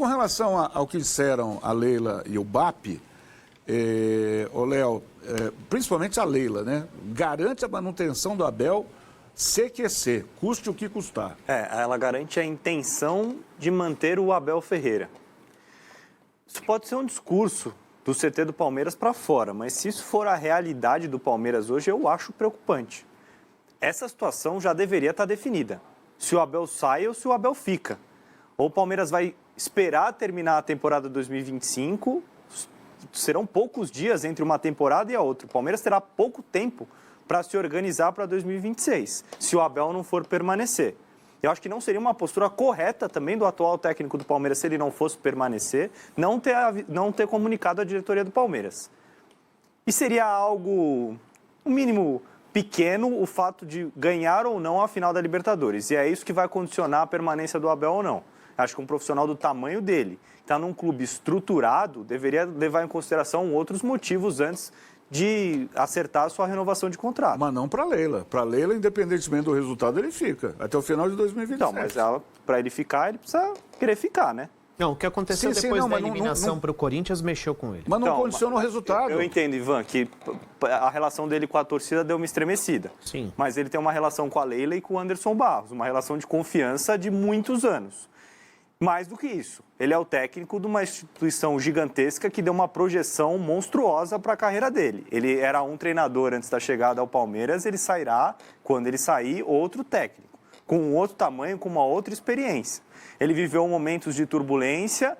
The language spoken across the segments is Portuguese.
relação ao que disseram a Leila e o BAP, Léo, principalmente a Leila, né? Garante a manutenção do Abel CQC, custe o que custar. Ela garante a intenção de manter o Abel Ferreira. Isso pode ser um discurso do CT do Palmeiras para fora, mas se isso for a realidade do Palmeiras hoje, eu acho preocupante. Essa situação já deveria estar definida. Se o Abel sai ou se o Abel fica. Ou o Palmeiras vai esperar terminar a temporada 2025, serão poucos dias entre uma temporada e a outra. O Palmeiras terá pouco tempo para se organizar para 2026, se o Abel não for permanecer. Eu acho que não seria uma postura correta também do atual técnico do Palmeiras, se ele não fosse permanecer, não ter comunicado à diretoria do Palmeiras. E seria algo, no mínimo, pequeno o fato de ganhar ou não a final da Libertadores. E é isso que vai condicionar a permanência do Abel ou não. Acho que um profissional do tamanho dele, está num clube estruturado, deveria levar em consideração outros motivos antes de acertar a sua renovação de contrato. Mas não para a Leila. Para a Leila, independentemente do resultado, ele fica. Até o final de 2027. Não, mas para ele ficar, ele precisa querer ficar, né? Não, o que aconteceu depois da eliminação para o Corinthians mexeu com ele. Mas não condiciona o resultado. Eu entendo, Ivan, que a relação dele com a torcida deu uma estremecida. Sim. Mas ele tem uma relação com a Leila e com o Anderson Barros, uma relação de confiança de muitos anos. Mais do que isso, ele é o técnico de uma instituição gigantesca que deu uma projeção monstruosa para a carreira dele. Ele era um treinador antes da chegada ao Palmeiras, ele sairá, quando ele sair, outro técnico, com um outro tamanho, com uma outra experiência. Ele viveu momentos de turbulência,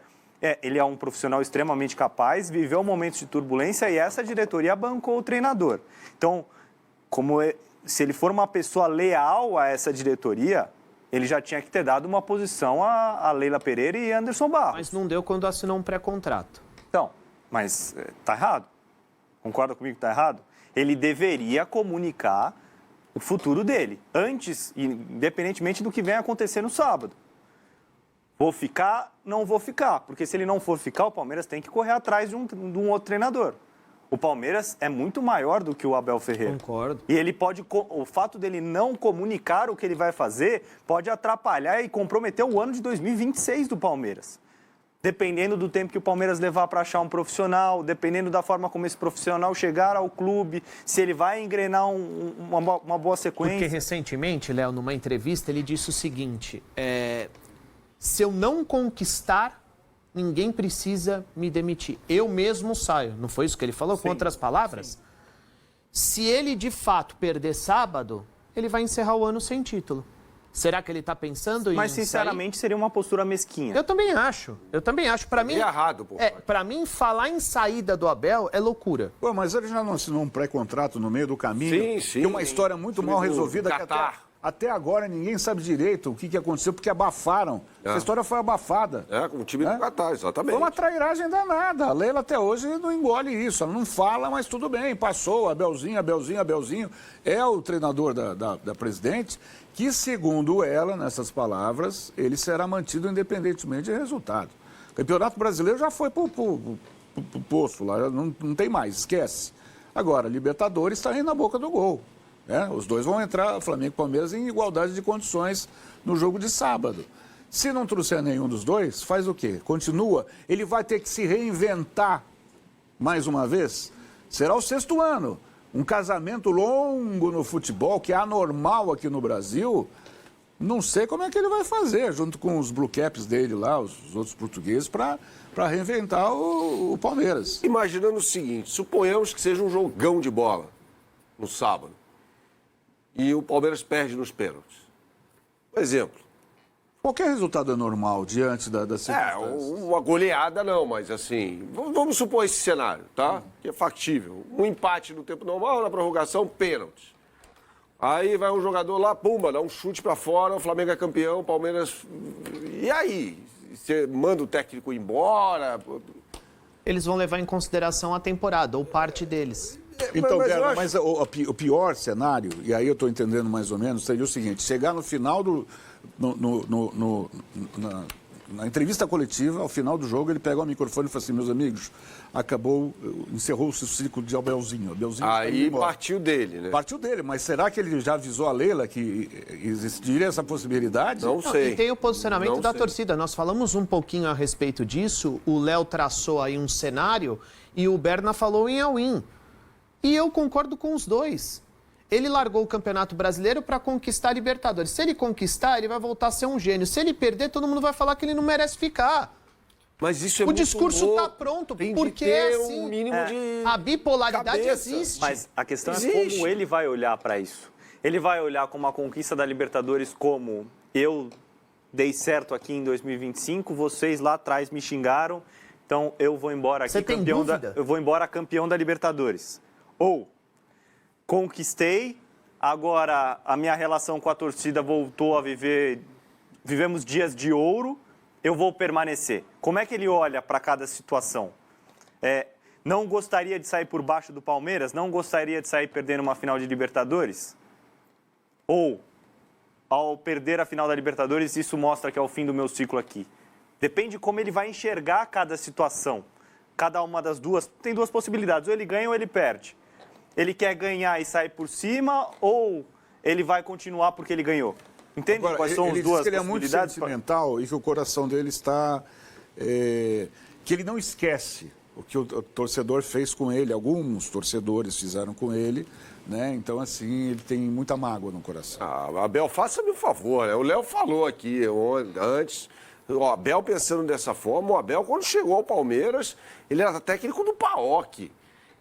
ele é um profissional extremamente capaz, viveu momentos de turbulência e essa diretoria bancou o treinador. Então, se ele for uma pessoa leal a essa diretoria, ele já tinha que ter dado uma posição a Leila Pereira e Anderson Barros. Mas não deu quando assinou um pré-contrato. Então, mas tá errado. Concorda comigo que tá errado? Ele deveria comunicar o futuro dele, antes, independentemente do que venha acontecer no sábado. Vou ficar, não vou ficar. Porque se ele não for ficar, o Palmeiras tem que correr atrás de um outro treinador. O Palmeiras é muito maior do que o Abel Ferreira. Concordo. E ele o fato dele não comunicar o que ele vai fazer pode atrapalhar e comprometer o ano de 2026 do Palmeiras. Dependendo do tempo que o Palmeiras levar para achar um profissional, dependendo da forma como esse profissional chegar ao clube, se ele vai engrenar uma boa sequência. Porque recentemente, Léo, numa entrevista, ele disse o seguinte, se eu não conquistar, ninguém precisa me demitir. Eu mesmo saio. Não foi isso que ele falou? Sim, com outras palavras? Sim. Se ele, de fato, perder sábado, ele vai encerrar o ano sem título. Será que ele está pensando em Mas, sinceramente, seria uma postura mesquinha. Eu também acho. Para mim... É errado, pô. Para mim, falar em saída do Abel é loucura. Pô, mas ele já não assinou um pré-contrato no meio do caminho? Sim. Tem uma história muito mal resolvida que até agora ninguém sabe direito o que aconteceu, porque abafaram. Essa história foi abafada. Com o time do Catar, exatamente. Foi uma trairagem danada. A Leila até hoje não engole isso. Ela não fala, mas tudo bem. Passou, Abelzinho. É o treinador da presidente, que, segundo ela, nessas palavras, ele será mantido independentemente de resultado. O Campeonato Brasileiro já foi pro poço lá, não tem mais, esquece. Agora, Libertadores está aí na boca do gol. Os dois vão entrar, Flamengo e Palmeiras, em igualdade de condições no jogo de sábado. Se não trouxer nenhum dos dois, faz o quê? Continua? Ele vai ter que se reinventar mais uma vez? Será o 6º ano. Um casamento longo no futebol, que é anormal aqui no Brasil. Não sei como é que ele vai fazer, junto com os blue caps dele lá, os outros portugueses, para reinventar o Palmeiras. Imaginando o seguinte, suponhamos que seja um jogão de bola no sábado. E o Palmeiras perde nos pênaltis. Por exemplo. Qualquer resultado é normal diante da circunstância. Uma goleada não, mas assim, vamos supor esse cenário, tá? Que é factível. Um empate no tempo normal, na prorrogação, pênalti. Aí vai um jogador lá, pumba, dá um chute pra fora, o Flamengo é campeão, o Palmeiras... E aí? Você manda o técnico embora? Eles vão levar em consideração a temporada, ou parte deles. Então, mas o pior cenário, e aí eu estou entendendo mais ou menos, seria o seguinte: chegar no final na entrevista coletiva, ao final do jogo, ele pegou o microfone e falou assim, meus amigos, encerrou-se o ciclo de Abelzinho. Abelzinho Aí partiu dele, né? Partiu dele, mas será que ele já avisou a Leila que existiria essa possibilidade? Não sei. E tem o posicionamento Não da sei. torcida. Nós falamos um pouquinho a respeito disso. O Léo traçou aí um cenário e o Berna falou em all-in. E eu concordo com os dois. Ele largou o Campeonato Brasileiro para conquistar a Libertadores. Se ele conquistar, ele vai voltar a ser um gênio. Se ele perder, todo mundo vai falar que ele não merece ficar. Mas isso é O muito discurso louco. está pronto, Tem de porque ter é assim. um mínimo de A bipolaridade cabeça. existe. Mas a questão é Existe. como ele vai olhar para isso. Ele vai olhar como a conquista da Libertadores como eu dei certo aqui em 2025, vocês lá atrás me xingaram, então eu vou embora aqui Você tem dúvida? eu vou embora campeão da Libertadores. Ou conquistei, agora a minha relação com a torcida voltou a vivemos dias de ouro, eu vou permanecer. Como é que ele olha para cada situação? Não gostaria de sair por baixo do Palmeiras? Não gostaria de sair perdendo uma final de Libertadores? Ou, ao perder a final da Libertadores, isso mostra que é o fim do meu ciclo aqui? Depende de como ele vai enxergar cada situação. Cada uma das duas, tem duas possibilidades, ou ele ganha ou ele perde. Ele quer ganhar e sair por cima, ou ele vai continuar porque ele ganhou? Entende Agora, quais são as ele duas diz que ele é muito possibilidades? sentimental e que o coração dele está... que ele não esquece o que o torcedor fez com ele, alguns torcedores fizeram com ele, né? Então, assim, ele tem muita mágoa no coração. Ah, Abel, faça-me um favor, né? O Léo falou aqui antes, o Abel pensando dessa forma, o Abel, quando chegou ao Palmeiras, ele era técnico do PAOK.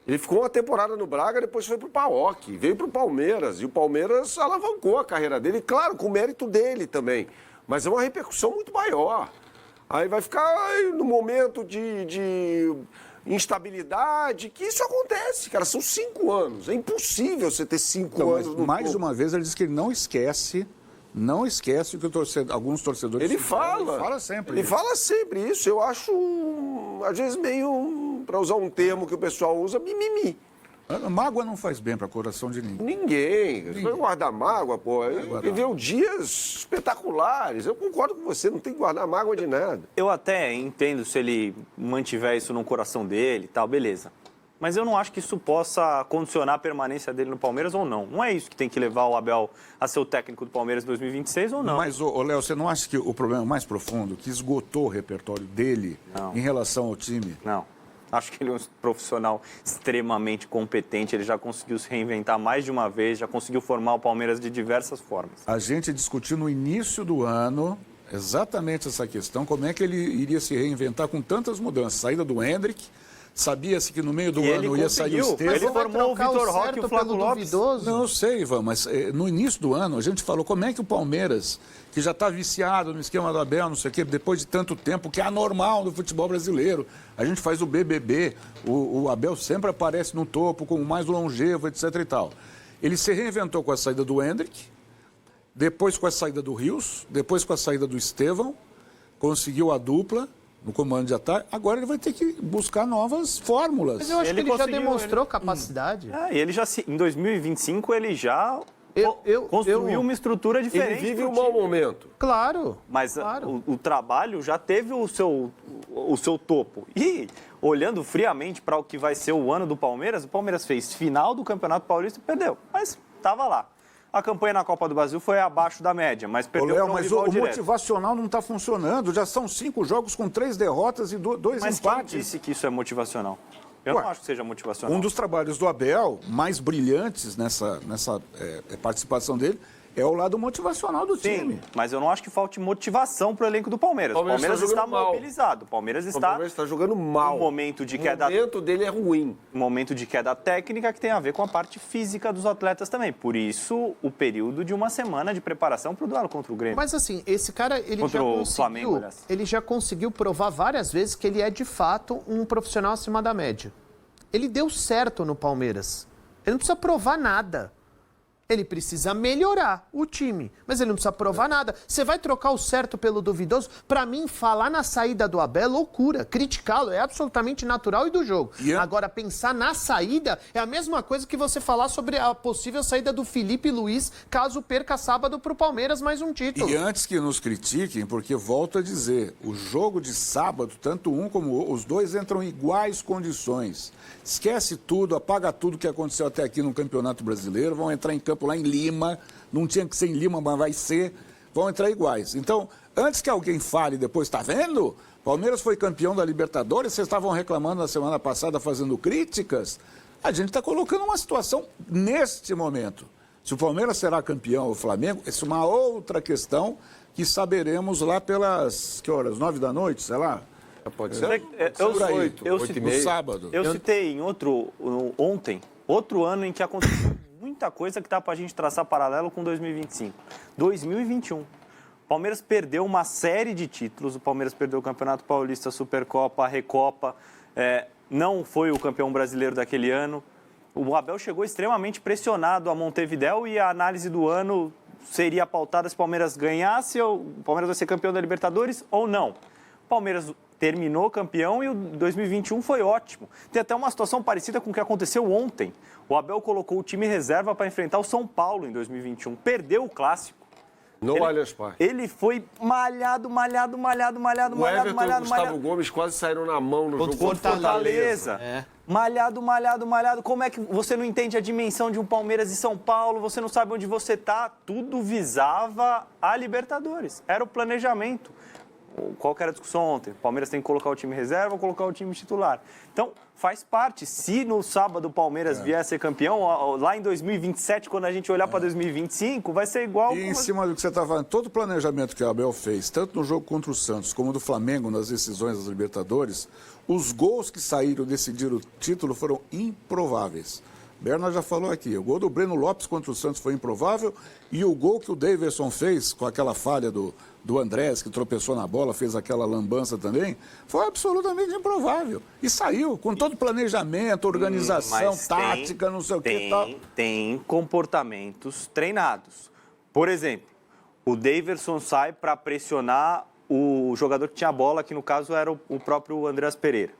Ele ficou uma temporada no Braga, depois foi pro PAOK, veio pro Palmeiras, e o Palmeiras alavancou a carreira dele, claro, com o mérito dele também, mas é uma repercussão muito maior. Aí vai ficar no momento de instabilidade, que isso acontece, cara, são 5 anos, é impossível você ter 5 Então, mas, anos no mais topo. uma vez, ele diz que ele não esquece o que alguns torcedores Ele fizeram. fala. Ele fala sempre Ele isso. fala sempre isso. Eu acho, às vezes, meio, para usar um termo que o pessoal usa, mimimi. Mágoa não faz bem para o coração de ninguém. Ninguém. Você vai guardar mágoa, pô. Ele guardar. viveu dias espetaculares. Eu concordo com você, não tem que guardar mágoa de nada. Eu até entendo se ele mantiver isso no coração dele e tal, beleza. Mas eu não acho que isso possa condicionar a permanência dele no Palmeiras ou não. Não é isso que tem que levar o Abel a ser o técnico do Palmeiras em 2026 ou não. Mas, Léo, você não acha que o problema mais profundo, que esgotou o repertório dele Não. em relação ao time? Não. Acho que ele é um profissional extremamente competente, ele já conseguiu se reinventar mais de uma vez, já conseguiu formar o Palmeiras de diversas formas. A gente discutiu no início do ano exatamente essa questão, como é que ele iria se reinventar com tantas mudanças. Saída do Hendrick, sabia-se que no meio do E ele ano ia sair o conseguiu. Estevam. Ele formou o Vitor Roque e o Flávio Lopes. Não, eu sei, Ivan, mas no início do ano a gente falou como é que o Palmeiras, que já está viciado no esquema do Abel, não sei o quê, depois de tanto tempo, que é anormal no futebol brasileiro. A gente faz o BBB, o Abel sempre aparece no topo, como o mais longevo, etc e tal. Ele se reinventou com a saída do Hendrick, depois com a saída do Rios, depois com a saída do Estevão, conseguiu a dupla no comando de ataque, agora ele vai ter que buscar novas fórmulas. Mas eu acho Ele que ele já conseguiu, demonstrou capacidade. E ele já em 2025 ele já construiu uma estrutura diferente. Ele vive pro um mau time. momento. Claro. Mas claro. o trabalho já teve o seu topo. E, olhando friamente para o que vai ser o ano do Palmeiras, o Palmeiras fez final do Campeonato Paulista e perdeu. Mas estava lá. A campanha na Copa do Brasil foi abaixo da média, mas perdeu Léo, para um mas rival o direto. motivacional não está funcionando. Já são 5 jogos com 3 derrotas e 2 Mas quem empates. disse que isso é motivacional? Eu Ué, não acho que seja motivacional. Um dos trabalhos do Abel, mais brilhantes nessa participação dele, é o lado motivacional do time. Sim, mas eu não acho que falte motivação para o elenco do Palmeiras. O Palmeiras Palmeiras tá está jogando mal. mobilizado. O Palmeiras O está Palmeiras está jogando mal. num momento de O queda, momento dele é ruim. um momento de queda técnica que tem a ver com a parte física dos atletas também. Por isso, o período de uma semana de preparação para o duelo contra o Grêmio. Mas assim, esse cara, Contra o Flamengo, aliás. ele já conseguiu provar várias vezes que ele é de fato um profissional acima da média. Ele deu certo no Palmeiras. Ele não precisa provar nada. Ele precisa melhorar o time, mas ele não precisa provar nada. Você vai trocar o certo pelo duvidoso? Pra mim, falar na saída do Abel é loucura. Criticá-lo é absolutamente natural e do jogo. Agora, pensar na saída é a mesma coisa que você falar sobre a possível saída do Felipe Luiz caso perca sábado pro Palmeiras mais um título. E antes que nos critiquem, porque volto a dizer, o jogo de sábado, tanto um como os dois entram em iguais condições. Esquece tudo, apaga tudo que aconteceu até aqui no Campeonato Brasileiro, vão entrar em campo lá em Lima, não tinha que ser em Lima, mas vai ser, vão entrar iguais. Então, antes que alguém fale depois, está vendo? Palmeiras foi campeão da Libertadores, vocês estavam reclamando na semana passada, fazendo críticas. A gente está colocando uma situação neste momento. Se o Palmeiras será campeão ou o Flamengo, essa é uma outra questão que saberemos lá pelas, que horas? 9 da noite, sei lá? Pode ser? No sábado. Eu citei ontem, outro ano em que aconteceu muita coisa que dá pra gente traçar paralelo com 2025. 2021. O Palmeiras perdeu uma série de títulos. O Palmeiras perdeu o Campeonato Paulista, a Supercopa, a Recopa. Não foi o campeão brasileiro daquele ano. O Abel chegou extremamente pressionado a Montevidéu e a análise do ano seria pautada se o Palmeiras ganhasse, ou o Palmeiras vai ser campeão da Libertadores ou não. O Palmeiras terminou campeão e o 2021 foi ótimo. Tem até uma situação parecida com o que aconteceu ontem. O Abel colocou o time reserva para enfrentar o São Paulo em 2021. Perdeu o Clássico. No Allianz Parque. Ele foi malhado. O Everton e o Gustavo Gomes quase saíram na mão no jogo contra Fortaleza. Malhado. Como é que você não entende a dimensão de um Palmeiras e São Paulo? Você não sabe onde você está? Tudo visava a Libertadores. Era o planejamento. Qual que era a discussão ontem? O Palmeiras tem que colocar o time reserva ou colocar o time titular? Então, faz parte. Se no sábado o Palmeiras vier a ser campeão, lá em 2027, quando a gente olhar para 2025, vai ser igual... E em cima do que você está falando, todo o planejamento que o Abel fez, tanto no jogo contra o Santos como do Flamengo nas decisões das Libertadores, os gols que saíram decidir o título foram improváveis. Berna já falou aqui, o gol do Breno Lopes contra o Santos foi improvável e o gol que o Daverson fez com aquela falha do Andrés, que tropeçou na bola, fez aquela lambança também, foi absolutamente improvável. E saiu com todo planejamento, organização, tática, não sei o que e tal. Tem comportamentos treinados. Por exemplo, o Daverson sai para pressionar o jogador que tinha a bola, que no caso era o próprio Andrés Pereira.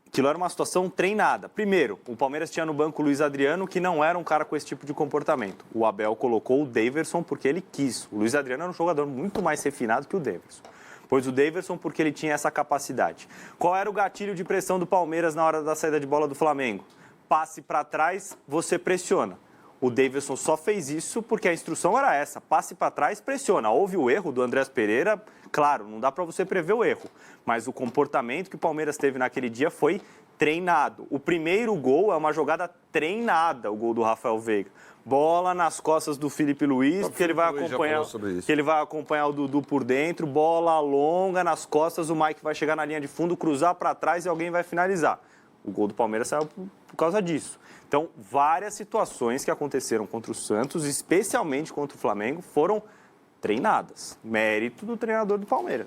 Aquilo era uma situação treinada. Primeiro, o Palmeiras tinha no banco o Luiz Adriano, que não era um cara com esse tipo de comportamento. O Abel colocou o Daverson porque ele quis. O Luiz Adriano era um jogador muito mais refinado que o Daverson. Pois o Daverson porque ele tinha essa capacidade. Qual era o gatilho de pressão do Palmeiras na hora da saída de bola do Flamengo? Passe para trás, você pressiona. O Daverson só fez isso porque a instrução era essa, passe para trás, pressiona. Houve o erro do Andrés Pereira, claro, não dá para você prever o erro, mas o comportamento que o Palmeiras teve naquele dia foi treinado. O primeiro gol é uma jogada treinada, o gol do Rafael Veiga. Bola nas costas do Felipe Luiz, que ele vai acompanhar o Dudu por dentro, bola longa nas costas, o Mike vai chegar na linha de fundo, cruzar para trás e alguém vai finalizar. O gol do Palmeiras saiu por causa disso. Então, várias situações que aconteceram contra o Santos, especialmente contra o Flamengo, foram treinadas. Mérito do treinador do Palmeiras.